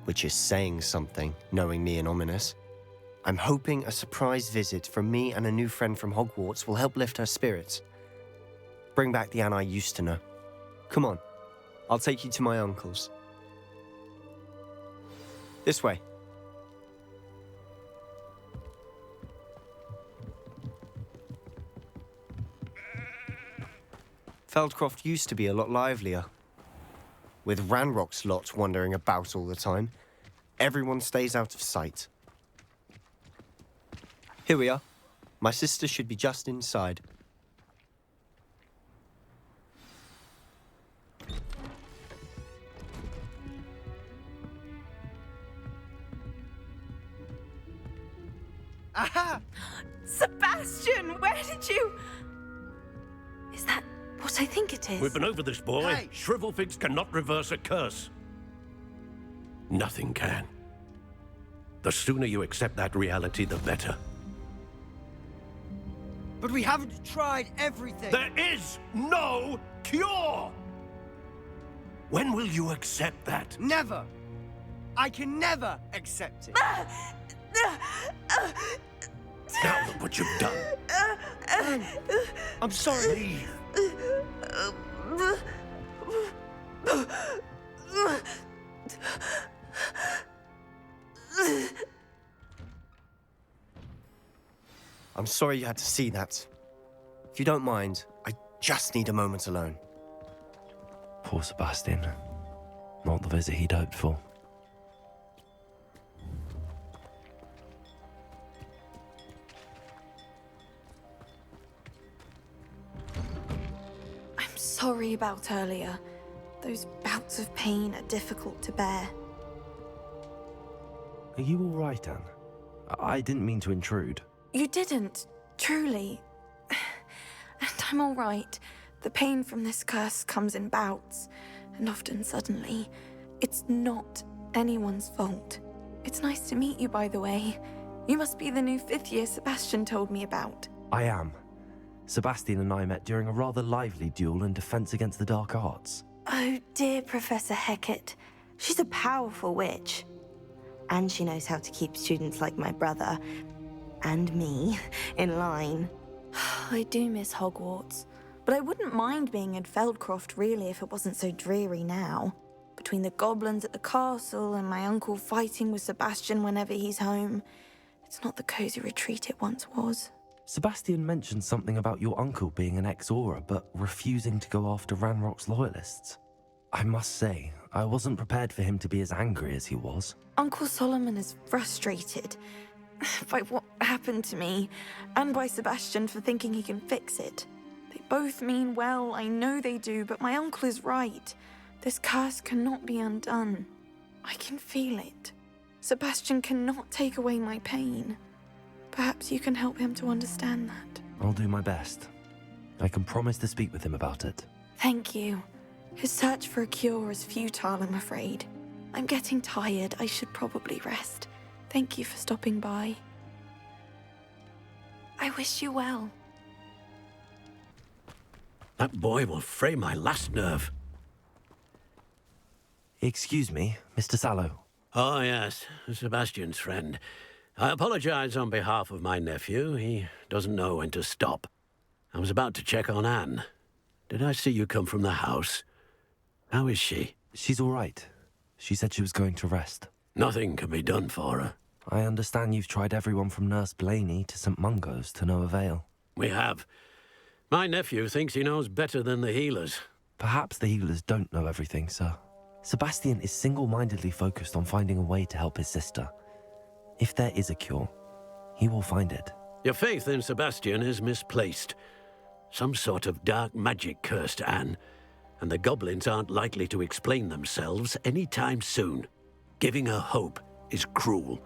Which is saying something, knowing me and Ominous. I'm hoping a surprise visit from me and a new friend from Hogwarts will help lift her spirits. Bring back the Anne I used to know. Come on, I'll take you to my uncle's. This way. Feldcroft used to be a lot livelier. With Ranrock's lot wandering about all the time, everyone stays out of sight. Here we are. My sister should be just inside. Aha! Sebastian, where did you... Is that what I think it is? We've been over this, boy. Hey. Shrivelfigs cannot reverse a curse. Nothing can. The sooner you accept that reality, the better. But we haven't tried everything. There is no cure! When will you accept that? Never. I can never accept it. Now look what you've done. I'm sorry. Leave. I'm sorry you had to see that. If you don't mind, I just need a moment alone. Poor Sebastian. Not the visit he'd hoped for. I'm sorry about earlier. Those bouts of pain are difficult to bear. Are you all right, Anne? I didn't mean to intrude. You didn't, truly. And I'm all right. The pain from this curse comes in bouts, and often suddenly. It's not anyone's fault. It's nice to meet you, by the way. You must be the new 5th year Sebastian told me about. I am. Sebastian and I met during a rather lively duel in defense against the dark arts. Oh dear, Professor Hecat. She's a powerful witch. And she knows how to keep students like my brother, and me, in line. I do miss Hogwarts, but I wouldn't mind being in Feldcroft, really, if it wasn't so dreary now. Between the goblins at the castle and my uncle fighting with Sebastian whenever he's home, it's not the cozy retreat it once was. Sebastian mentioned something about your uncle being an ex-Aura, but refusing to go after Ranrock's loyalists. I must say, I wasn't prepared for him to be as angry as he was. Uncle Solomon is frustrated by what happened to me, and by Sebastian for thinking he can fix it. They both mean well, I know they do, but my uncle is right. This curse cannot be undone. I can feel it. Sebastian cannot take away my pain. Perhaps you can help him to understand that. I'll do my best. I can promise to speak with him about it. Thank you. His search for a cure is futile, I'm afraid. I'm getting tired. I should probably rest. Thank you for stopping by. I wish you well. That boy will fray my last nerve. Excuse me, Mr. Sallow. Oh, yes, Sebastian's friend. I apologize on behalf of my nephew. He doesn't know when to stop. I was about to check on Anne. Did I see you come from the house? How is she? She's all right. She said she was going to rest. Nothing can be done for her. I understand you've tried everyone from Nurse Blaney to St. Mungo's to no avail. We have. My nephew thinks he knows better than the healers. Perhaps the healers don't know everything, sir. Sebastian is single-mindedly focused on finding a way to help his sister. If there is a cure, he will find it. Your faith in Sebastian is misplaced. Some sort of dark magic cursed Anne, and the goblins aren't likely to explain themselves anytime soon. Giving her hope is cruel.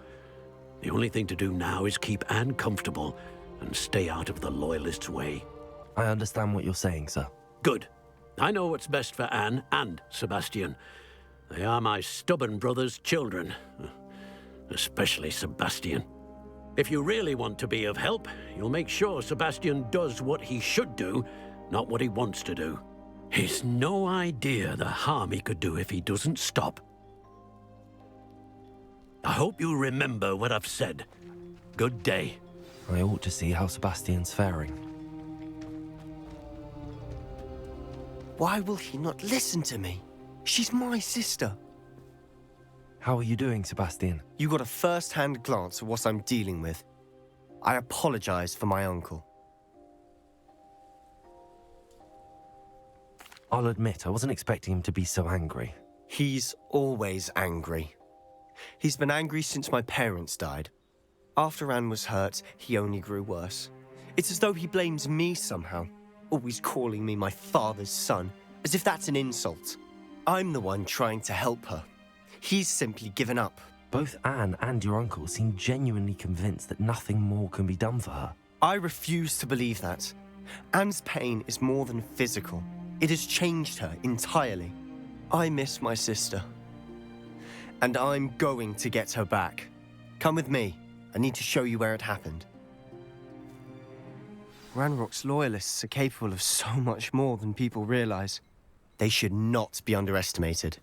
The only thing to do now is keep Anne comfortable and stay out of the Loyalists' way. I understand what you're saying, sir. Good. I know what's best for Anne and Sebastian. They are my stubborn brother's children. Especially Sebastian. If you really want to be of help, you'll make sure Sebastian does what he should do, not what he wants to do. He's no idea the harm he could do if he doesn't stop. I hope you remember what I've said. Good day. I ought to see how Sebastian's faring. Why will he not listen to me? She's my sister. How are you doing, Sebastian? You got a first-hand glance at what I'm dealing with. I apologize for my uncle. I'll admit, I wasn't expecting him to be so angry. He's always angry. He's been angry since my parents died. After Anne was hurt, he only grew worse. It's as though he blames me somehow, always calling me my father's son, as if that's an insult. I'm the one trying to help her. He's simply given up. Both Anne and your uncle seem genuinely convinced that nothing more can be done for her. I refuse to believe that. Anne's pain is more than physical. It has changed her entirely. I miss my sister. And I'm going to get her back. Come with me. I need to show you where it happened. Ranrock's loyalists are capable of so much more than people realize. They should not be underestimated.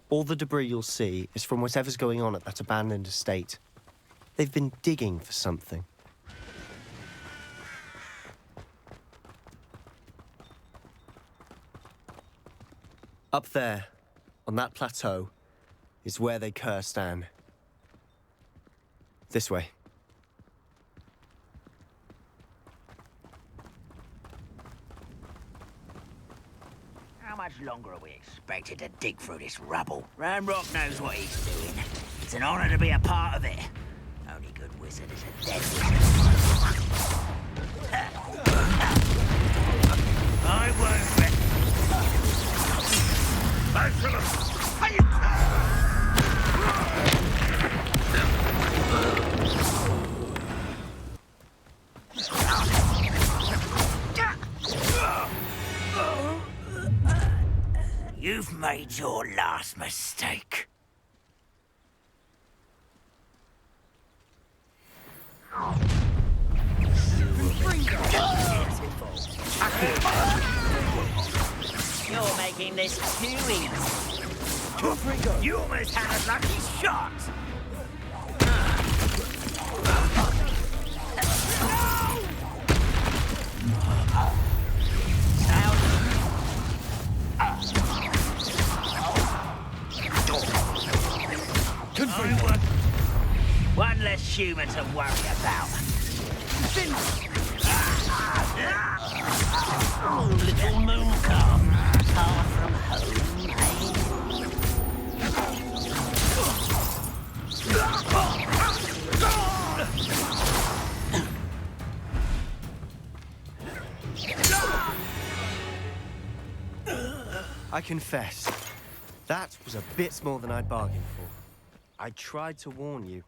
All the debris you'll see is from whatever's going on at that abandoned estate. They've been digging for something. Up there, on that plateau, is where they cursed Anne. This way. How much longer are we expected to dig through this rubble? Ranrok knows what he's doing. It's an honor to be a part of it. Only good wizard is a dead wizard. I won't let... You've made your last mistake. You're making this too easy. You almost had a lucky shot. One less human to worry about. Little moon calm, far from home, I confess, that was a bit more than I'd bargained for. I tried to warn you.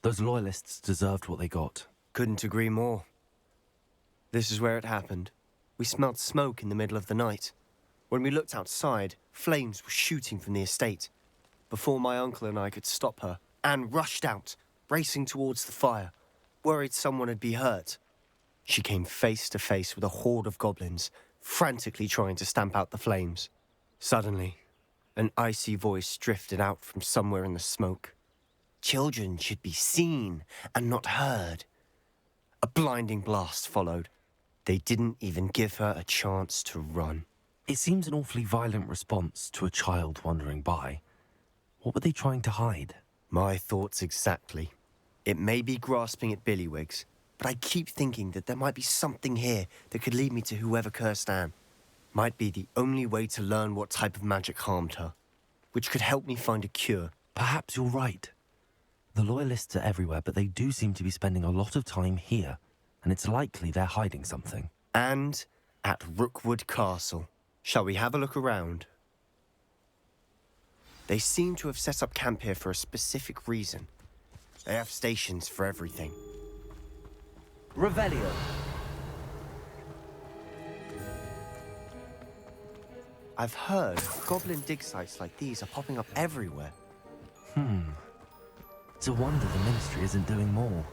Those loyalists deserved what they got. Couldn't agree more. This is where it happened. We smelled smoke in the middle of the night. When we looked outside, flames were shooting from the estate. Before my uncle and I could stop her, Anne rushed out, racing towards the fire, worried someone had been hurt. She came face to face with a horde of goblins, frantically trying to stamp out the flames. Suddenly, an icy voice drifted out from somewhere in the smoke. Children should be seen and not heard. A blinding blast followed. They didn't even give her a chance to run. It seems an awfully violent response to a child wandering by. What were they trying to hide? My thoughts exactly. It may be grasping at Billywigs, but I keep thinking that there might be something here that could lead me to whoever cursed Anne. Might be the only way to learn what type of magic harmed her, which could help me find a cure. Perhaps you're right. The Loyalists are everywhere, but they do seem to be spending a lot of time here, and it's likely they're hiding something. And at Rookwood Castle. Shall we have a look around? They seem to have set up camp here for a specific reason. They have stations for everything. Revelio. I've heard goblin dig sites like these are popping up everywhere. It's a wonder the Ministry isn't doing more.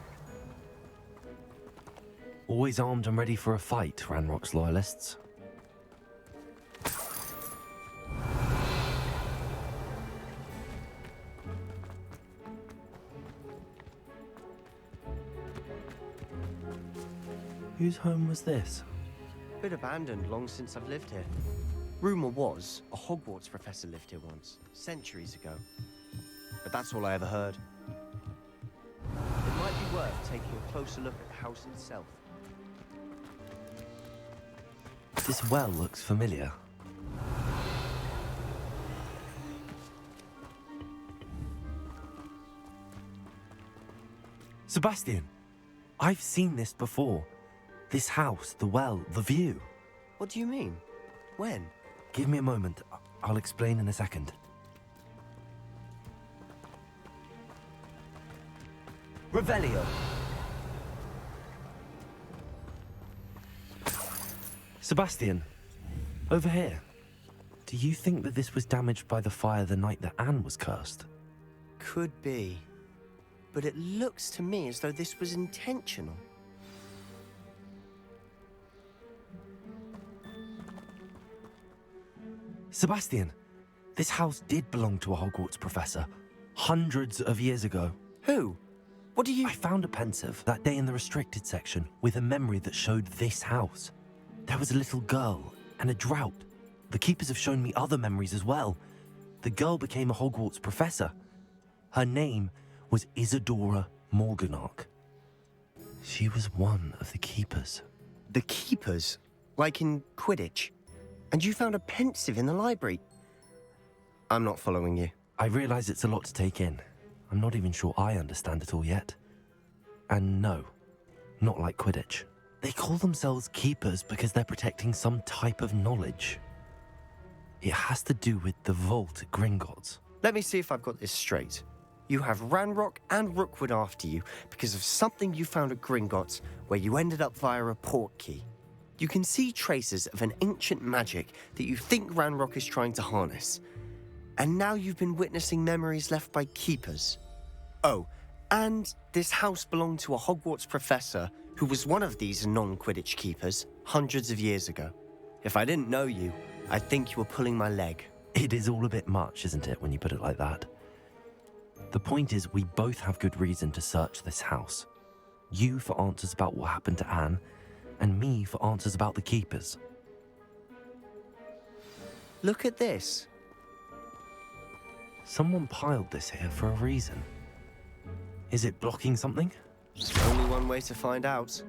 Always armed and ready for a fight, Ranrock's loyalists. Whose home was this? Been abandoned long since I've lived here. Rumour was a Hogwarts professor lived here once, centuries ago. But that's all I ever heard. It might be worth taking a closer look at the house itself. This well looks familiar. Sebastian, I've seen this before. This house, the well, the view. What do you mean? When? Give me a moment. I'll explain in a second. Revelio. Sebastian, over here. Do you think that this was damaged by the fire the night that Anne was cursed? Could be. But it looks to me as though this was intentional. Sebastian, this house did belong to a Hogwarts professor, hundreds of years ago. Who? What do you... I found a pensive that day in the restricted section with a memory that showed this house. There was a little girl and a drought. The keepers have shown me other memories as well. The girl became a Hogwarts professor. Her name was Isadora Morganach. She was one of the keepers. The keepers? Like in Quidditch? And you found a pensive in the library? I'm not following you. I realize it's a lot to take in. I'm not even sure I understand it all yet. And no, not like Quidditch. They call themselves keepers because they're protecting some type of knowledge. It has to do with the vault at Gringotts. Let me see if I've got this straight. You have Ranrok and Rookwood after you because of something you found at Gringotts where you ended up via a port key. You can see traces of an ancient magic that you think Ranrok is trying to harness. And now you've been witnessing memories left by keepers. Oh, and this house belonged to a Hogwarts professor who was one of these non-Quidditch keepers hundreds of years ago. If I didn't know you, I'd think you were pulling my leg. It is all a bit much, isn't it, when you put it like that? The point is, we both have good reason to search this house. You for answers about what happened to Anne, and me for answers about the keepers. Look at this. Someone piled this here for a reason. Is it blocking something? Only one way to find out.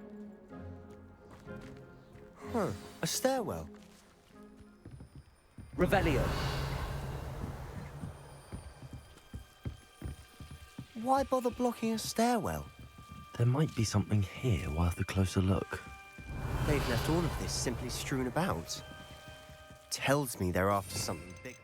A stairwell. Revelio. Why bother blocking a stairwell? There might be something here worth a closer look. They've left all of this simply strewn about. Tells me they're after something big.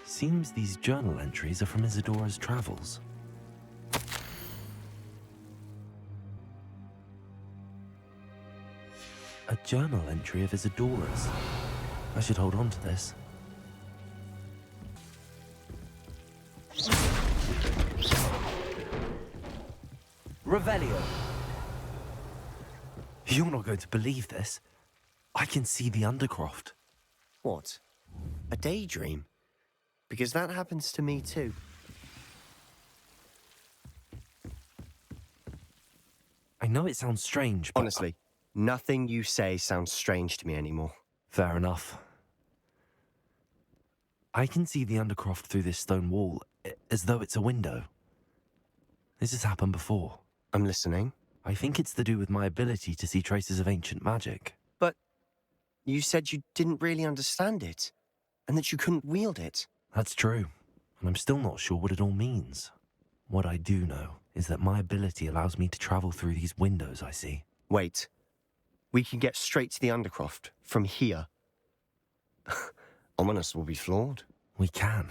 Seems these journal entries are from Isadora's travels. A journal entry of Isadora's. I should hold on to this. Revelio. You're not going to believe this. I can see the Undercroft. What? A daydream? Because that happens to me too. I know it sounds strange, but... Honestly, nothing you say sounds strange to me anymore. Fair enough. I can see the Undercroft through this stone wall, as though it's a window. This has happened before. I'm listening. I think it's to do with my ability to see traces of ancient magic. But you said you didn't really understand it, and that you couldn't wield it. That's true, and I'm still not sure what it all means. What I do know is that my ability allows me to travel through these windows I see. Wait. We can get straight to the Undercroft from here. Ominous will be floored. We can.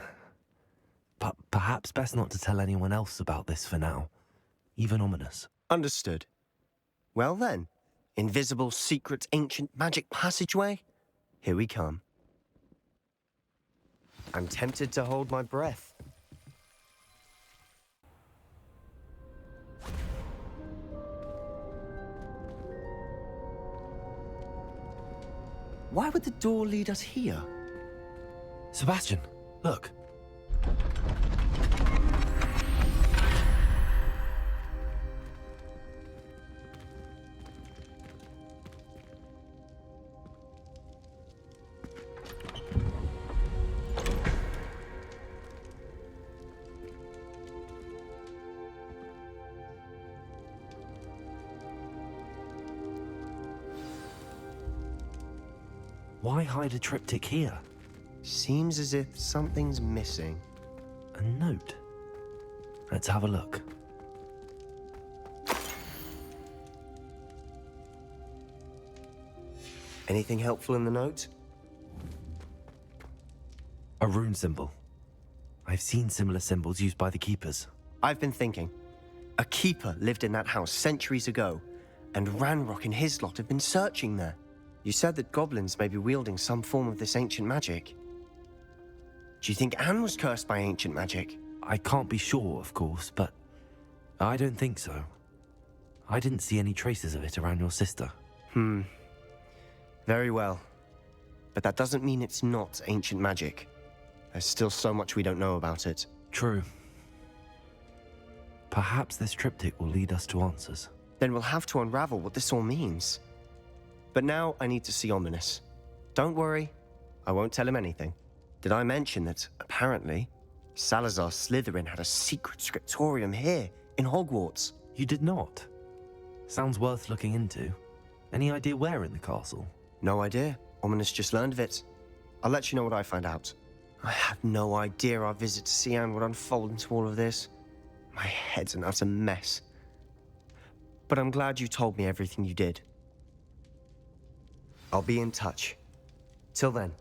But perhaps best not to tell anyone else about this for now. Even Ominous. Understood. Well then, invisible, secret, ancient magic passageway? Here we come. I'm tempted to hold my breath. Why would the door lead us here? Sebastian, look. Why hide a triptych here? Seems as if something's missing. A note. Let's have a look. Anything helpful in the note? A rune symbol. I've seen similar symbols used by the keepers. I've been thinking. A keeper lived in that house centuries ago, and Ranrok and his lot have been searching there. You said that goblins may be wielding some form of this ancient magic. Do you think Anne was cursed by ancient magic? I can't be sure, of course, but I don't think so. I didn't see any traces of it around your sister. Very well. But that doesn't mean it's not ancient magic. There's still so much we don't know about it. True. Perhaps this triptych will lead us to answers. Then we'll have to unravel what this all means. But now I need to see Ominous. Don't worry, I won't tell him anything. Did I mention that, apparently, Salazar Slytherin had a secret scriptorium here, in Hogwarts? You did not? Sounds worth looking into. Any idea where in the castle? No idea. Ominous just learned of it. I'll let you know what I find out. I had no idea our visit to Cian would unfold into all of this. My head's an utter mess. But I'm glad you told me everything you did. I'll be in touch. Till then.